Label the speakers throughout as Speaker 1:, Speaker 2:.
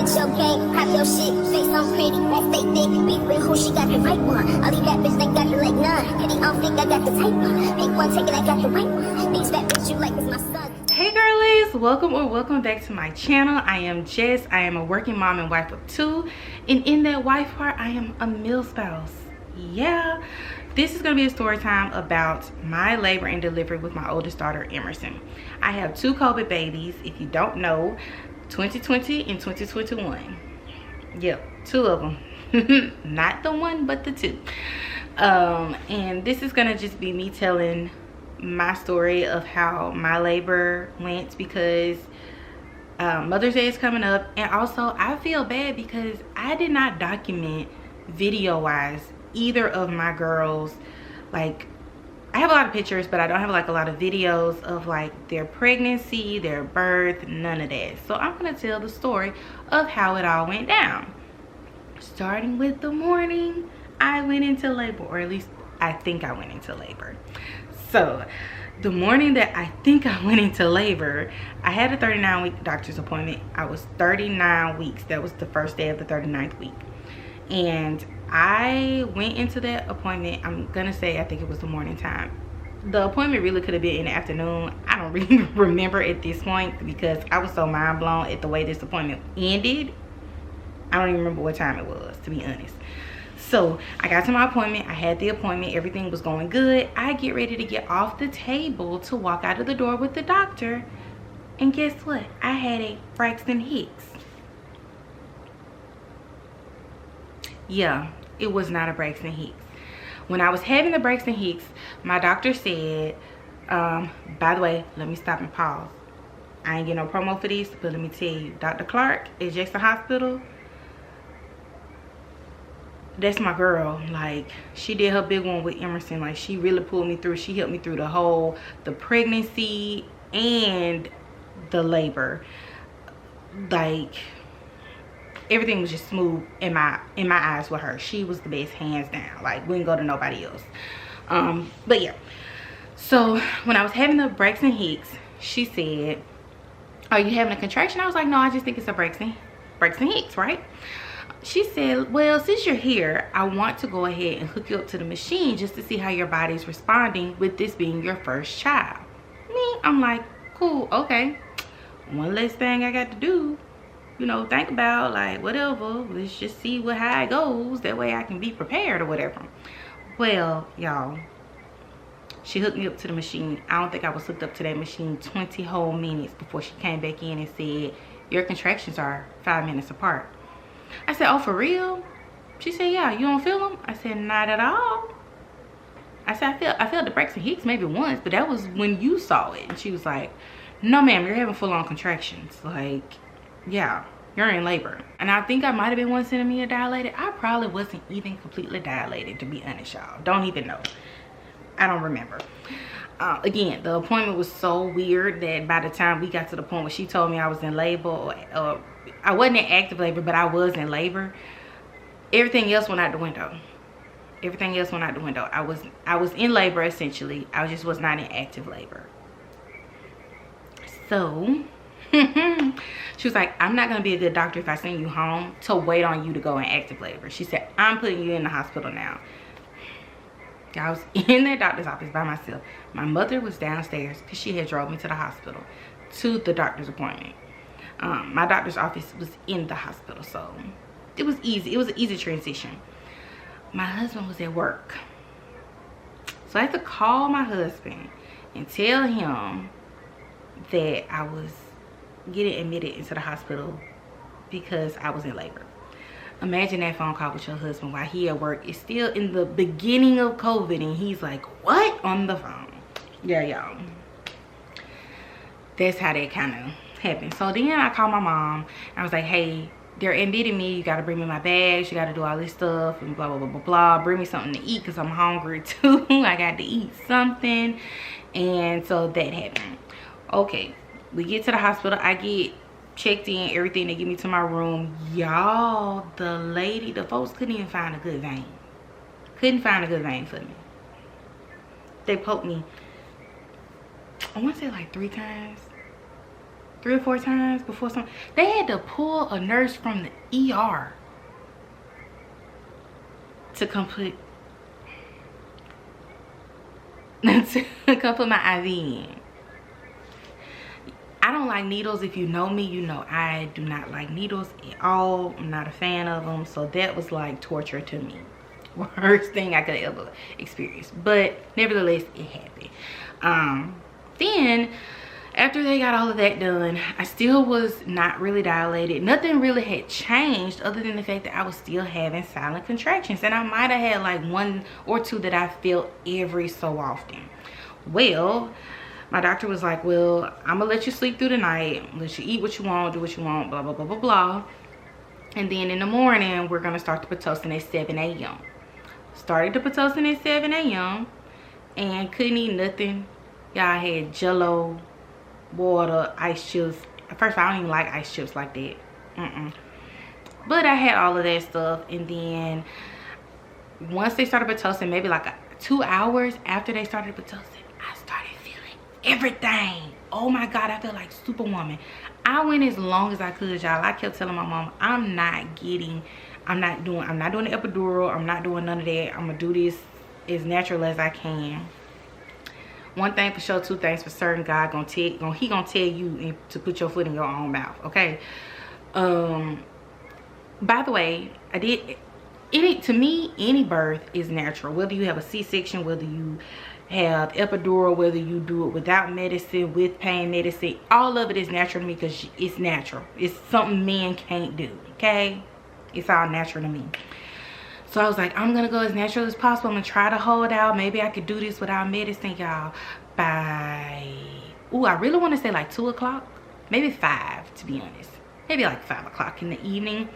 Speaker 1: bitch, your game, pop your shit, say something pretty, let's stay thick, beef with who she got the right one. All these bad bitch, they got the like none, and they all think I got the type one. Pick one, take it, I got the right one. These bad bitch you like is my son.
Speaker 2: Hey girlies, welcome back to my channel. I am Jess. I am a working mom and wife of two, and in that wife part, I am a meal spouse. Yeah, this is going to be a story time about my labor and delivery with my oldest daughter, Emerson. I have two COVID babies, if you don't know, 2020 and 2021. Yep, two of them. Not the one, but the two. And this is going to just be me telling my story of how my labor went, because Mother's Day is coming up, and also I feel bad because I did not document video wise either of my girls. Like, I have a lot of pictures, but I don't have like a lot of videos of like their pregnancy, their birth, none of that. So I'm gonna tell the story of how it all went down, starting with the morning I went into labor, or at least I think I went into labor. So the morning that I think I went into labor, I had a 39-week doctor's appointment. I was 39 weeks. That was the first day of the 39th week. And I went into that appointment, I'm gonna say I think it was the morning time. The appointment really could have been in the afternoon. I don't really remember at this point because I was so mind blown at the way this appointment ended. I don't even remember what time it was, to be honest. So I got to my appointment, I had the appointment, everything was going good. I get ready to get off the table to walk out of the door with the doctor, and guess what? I had a Braxton Hicks. Yeah, it was not a Braxton Hicks. When I was having the Braxton Hicks, my doctor said, by the way, let me stop and pause. I ain't get no promo for this, but let me tell you, Dr. Clark at Jackson Hospital, that's my girl. Like, she did her big one with Emerson. Like, she really pulled me through. She helped me through the pregnancy and the labor. Like, everything was just smooth in my eyes with her. She was the best, hands down. Like, we didn't go to nobody else. But yeah, so when I was having the Braxton Hicks, she said, are you having a contraction? I was like, no, I just think it's a Braxton Hicks, right? She said, well, since you're here, I want to go ahead and hook you up to the machine just to see how your body's responding with this being your first child. Me, I'm like, cool, okay. One less thing I got to do, you know, think about, like, whatever. Let's just see how it goes. That way I can be prepared or whatever. Well, y'all, she hooked me up to the machine. I don't think I was hooked up to that machine 20 whole minutes before she came back in and said, your contractions are 5 minutes apart. I said, oh, for real? She said, yeah. You don't feel them? I said, not at all. I said, I felt the Braxton Hicks maybe once, but that was when you saw it. And she was like, no, ma'am, you're having full-on contractions. Like, yeah, you're in labor. And I think I might have been 1 centimeter dilated. I probably wasn't even completely dilated, to be honest, y'all. Don't even know. I don't remember. Again, the appointment was so weird that by the time we got to the point where she told me I was in labor, I wasn't in active labor, but I was in labor, everything else went out the window. Everything else went out the window. I was in labor, essentially. I just was not in active labor. So she was like, I'm not going to be a good doctor if I send you home to wait on you to go in active labor. She said, I'm putting you in the hospital now. I was in that doctor's office by myself. My mother was downstairs because she had drove me to the hospital to the doctor's appointment. My doctor's office was in the hospital, so it was easy. It was an easy transition. My husband was at work, so I had to call my husband and tell him that I was getting admitted into the hospital because I was in labor. Imagine that phone call with your husband while he at work. It's still in the beginning of COVID, and he's like, what? On the phone. Yeah, y'all. That's how that kind of happened. So then I called my mom. I was like, hey, they're admitting me. You got to bring me my bags. You got to do all this stuff and blah, blah, blah, blah, blah. Bring me something to eat because I'm hungry too. I got to eat something. And so that happened. Okay, we get to the hospital. I get checked in, everything. They get me to my room. Y'all, the folks couldn't even find a good vein. Couldn't find a good vein for me. They poked me, I want to say like 3 times. 3 or 4 times before they had to pull a nurse from the ER to complete to come put my IV in. I don't like needles. If you know me, you know I do not like needles at all. I'm not a fan of them. So that was like torture to me. Worst thing I could ever experience. But nevertheless, it happened. Then after they got all of that done, I still was not really dilated. Nothing really had changed other than the fact that I was still having silent contractions. And I might have had like 1 or 2 that I felt every so often. Well, my doctor was like, well, I'm gonna let you sleep through the night, let you eat what you want, do what you want, blah, blah, blah, blah, blah. And then in the morning, we're gonna start the Pitocin at 7 a.m. Started the Pitocin at 7 a.m. and couldn't eat nothing. Y'all had Jello, water, ice chips. At first, I don't even like ice chips like that. But I had all of that stuff. And then once they started Pitocin, maybe like 2 hours after they started Pitocin, I started feeling everything. Oh my God, I feel like Superwoman. I went as long as I could, y'all. I kept telling my mom, I'm not doing the epidural. I'm not doing none of that. I'm gonna do this as natural as I can. One thing for sure, 2 things for certain. God he gonna tell you to put your foot in your own mouth, okay? By the way, to me, any birth is natural. Whether you have a C-section, whether you have epidural, whether you do it without medicine, with pain medicine, all of it is natural to me because it's natural. It's something men can't do, okay? It's all natural to me. So I was like, I'm gonna go as natural as possible. I'm gonna try to hold out. Maybe I could do this without medicine, y'all. I really want to say like 2 o'clock, maybe 5, to be honest. Maybe like 5 o'clock in the evening.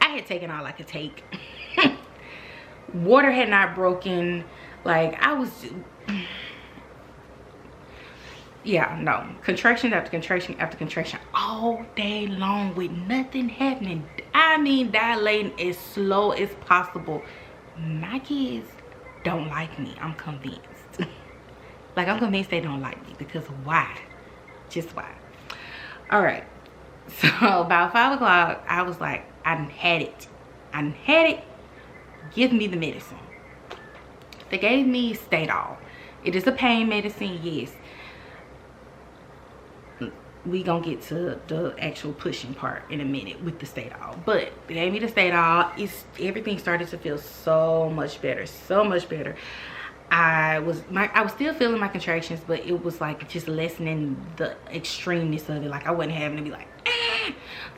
Speaker 2: I had taken all I could take. Water had not broken. Like I was, yeah, no, contraction after contraction after contraction all day long with nothing happening. I mean, dilating as slow as possible. My kids don't like me. I'm convinced. Like, I'm convinced they don't like me because why? Just why? All right. So about 5 o'clock, I was like, I done had it. Give me the medicine. They gave me Stadol. It is a pain medicine, yes. We gonna get to the actual pushing part in a minute with the Stadol. But they gave me the Stadol. Everything started to feel so much better, so much better. I was still feeling my contractions, but it was like just lessening the extremeness of it. Like I wasn't having to be like,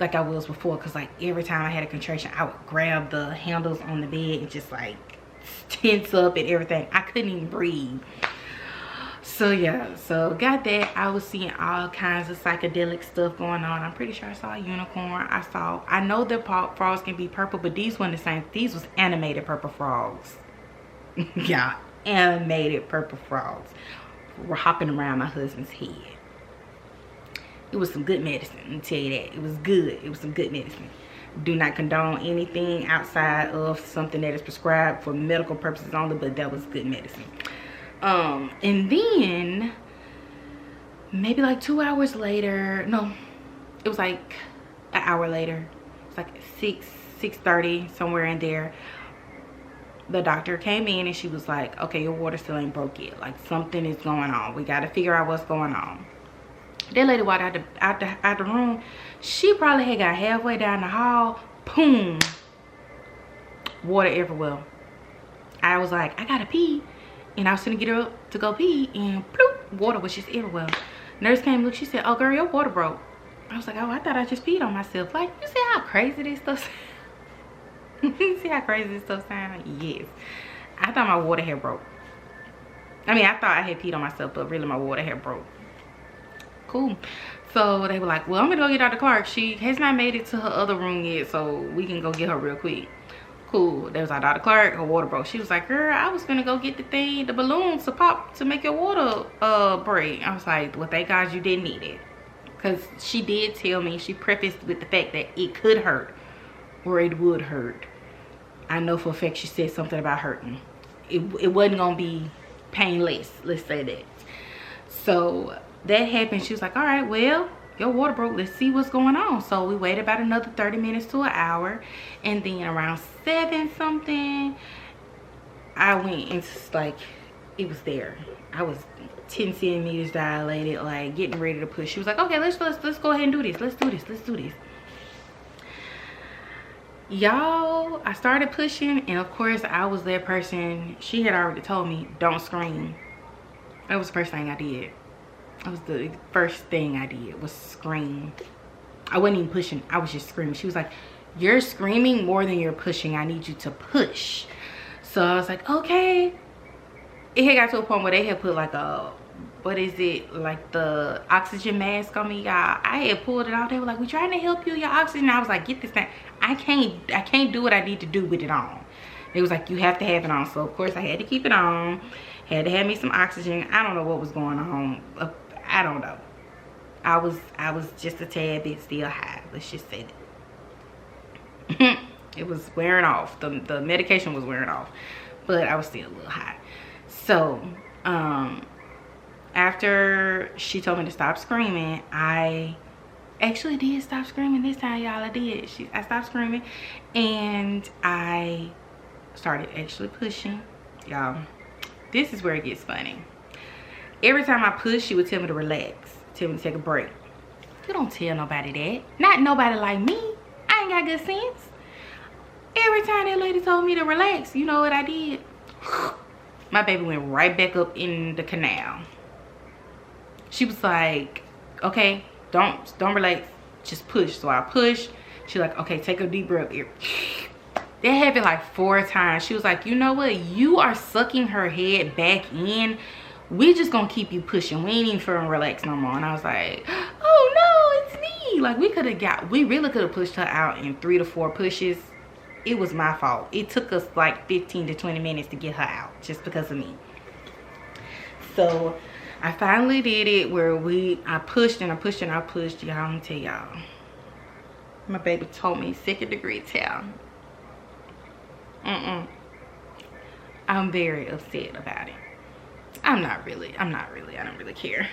Speaker 2: like I was before, because like every time I had a contraction, I would grab the handles on the bed and just like tense up and everything. I couldn't even breathe. So yeah, so got that. I was seeing all kinds of psychedelic stuff going on. I'm pretty sure I saw a unicorn. I know the frogs can be purple, but these weren't the same. These was animated purple frogs. Yeah, animated purple frogs were hopping around my husband's head. It was some good medicine, let me tell you that. It was good. It was some good medicine. Do not condone anything outside of something that is prescribed for medical purposes only, but that was good medicine. And then maybe like 2 hours later, no, it was like an hour later. It's like 6:30, somewhere in there. The doctor came in and she was like, okay, your water still ain't broke yet. Like something is going on. We got to figure out what's going on. That lady walked out the room. She probably had got halfway down the hall. Boom. Water everywhere. I was like, I gotta pee. And I was gonna get her up to go pee, and bloop, water was just everywhere. Nurse came, look, she said, oh girl, your water broke. I was like, oh, I thought I just peed on myself. Like, you see how crazy this stuff you see how crazy this stuff sounds? Yes. I thought my water had broke. I mean, I thought I had peed on myself, but really my water had broke. Cool. So they were like, well, I'm gonna go get Dr. Clark. She has not made it to her other room yet, so we can go get her real quick. Cool. There was like, Dr. Clark, her water broke. She was like, girl, I was gonna go get the balloons to pop to make your water break. I was like, well, thank God you didn't need it. Because she did tell me, she prefaced with the fact that it could hurt or it would hurt. I know for a fact she said something about hurting. It wasn't gonna be painless, let's say that. So that happened. She was like, all right, well, your water broke, let's see what's going on. So we waited about another 30 minutes to an hour, and then around 7 something I went into, like, it was there. I was 10 centimeters dilated, like getting ready to push. She was like, okay, let's go ahead and do this. Let's do this. Y'all, I started pushing, and of course I was that person. She had already told me, don't scream. That was the first thing I did. That was the first thing I did, was scream. I wasn't even pushing, I was just screaming. She was like, you're screaming more than you're pushing. I need you to push. So I was like, okay. It had got to a point where they had put like a, what is it, like the oxygen mask on me, y'all. I had pulled it out. They were like, we're trying to help you, your oxygen. I was like, get this thing. I can't do what I need to do with it on. It was like, you have to have it on. So of course I had to keep it on. Had to have me some oxygen. I don't know what was going on. I don't know. I was just a tad bit still high. Let's just say that. It was wearing off. The medication was wearing off, but I was still a little high. So after she told me to stop screaming, I actually did stop screaming this time, y'all. I did. I stopped screaming, and I started actually pushing. Y'all, this is where it gets funny. Every time I push, she would tell me to relax, tell me to take a break. You don't tell nobody that. Not nobody like me. I ain't got good sense. Every time that lady told me to relax, you know what I did? My baby went right back up in the canal. She was like, okay, don't relax, just push. So I pushed. She like, okay, take a deep breath. That happened like 4 times. She was like, you know what? You are sucking her head back in. We just gonna keep you pushing. We ain't even feeling relaxed no more. And I was like, oh no, it's me. Like we really could have pushed her out in 3 to 4 pushes. It was my fault. It took us like 15 to 20 minutes to get her out just because of me. So I finally did it where I pushed and I pushed and I pushed. Y'all, I'm gonna tell y'all. My baby told me 2nd degree tear. I'm very upset about it. I don't really care.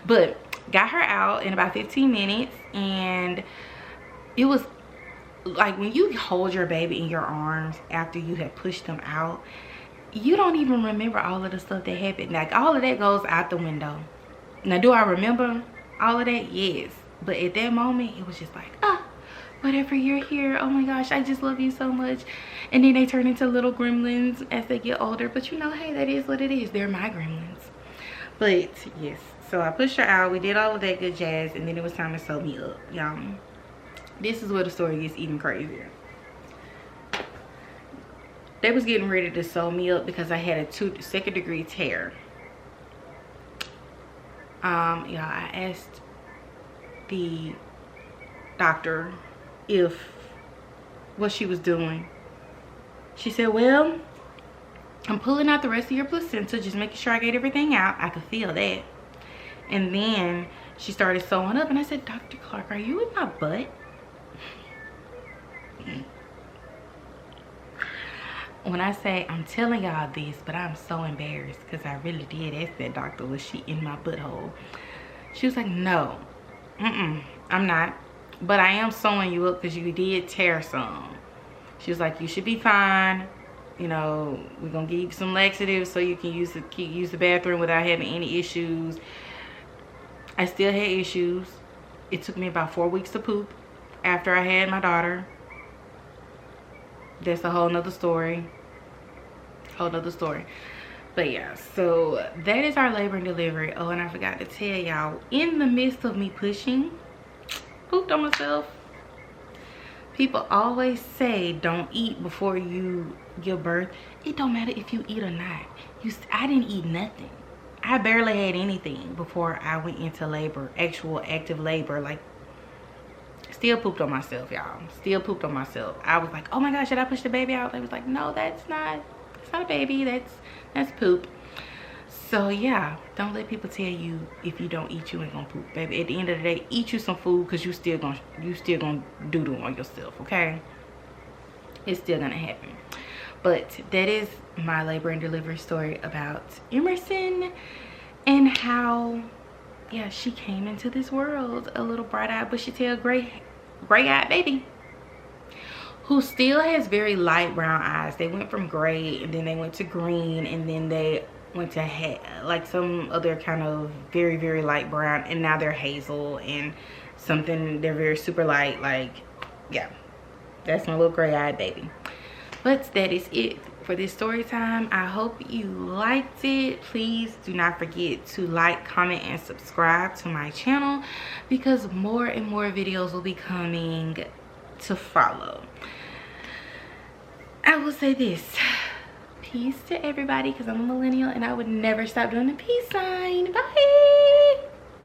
Speaker 2: But got her out in about 15 minutes, and it was like, when you hold your baby in your arms after you have pushed them out, you don't even remember all of the stuff that happened. Like, all of that goes out the window. Now, do I remember all of that? Yes. But at that moment, it was just like, whatever, you're here. Oh my gosh, I just love you so much. And then they turn into little gremlins as they get older. But you know, hey, that is what it is. They're my gremlins. But yes, so I pushed her out. We did all of that good jazz, and then it was time to sew me up, y'all. This is where the story gets even crazier. They was getting ready to sew me up because I had a 2nd degree tear. Yeah, I asked the doctor what she was doing. She said, well, I'm pulling out the rest of your placenta, just making sure I get everything out. I could feel that. And then she started sewing up, and I said, Dr. Clark, are you in my butt? When I say, I'm telling y'all this, but I'm so embarrassed because I really did ask that doctor, was she in my butthole? She was like, no, I'm not, but I am sewing you up because you did tear some. She was like, you should be fine. You know, we're gonna give you some laxatives so you can use the bathroom without having any issues. I still had issues. It took me about 4 weeks to poop after I had my daughter. That's a whole nother story. But yeah, so that is our labor and delivery. Oh, and I forgot to tell y'all, in the midst of me pushing, pooped on myself. People always say don't eat before you give birth. It don't matter if you eat or not. I didn't eat nothing. I barely had anything before I went into labor, actual active labor. Like, still pooped on myself, y'all. Still pooped on myself. I was like, oh my gosh, should I push the baby out? They was like, no, that's not a baby, that's poop. So yeah, don't let people tell you if you don't eat, you ain't gonna poop, baby. At the end of the day, eat you some food, because you still gonna doodle on yourself, okay? It's still gonna happen. But that is my labor and delivery story about Emerson, and how yeah, she came into this world a little bright-eyed, bushy-tailed, gray-eyed baby who still has very light brown eyes. They went from gray and then they went to green and then they went to like some other kind of very, very light brown, and now they're hazel and something. They're very super light. Like, yeah, that's my little gray-eyed baby. But that is it for this story time. I hope you liked it. Please do not forget to like, comment, and subscribe to my channel, because more and more videos will be coming to follow. I will say this: peace to everybody, because I'm a millennial and I would never stop doing the peace sign. Bye.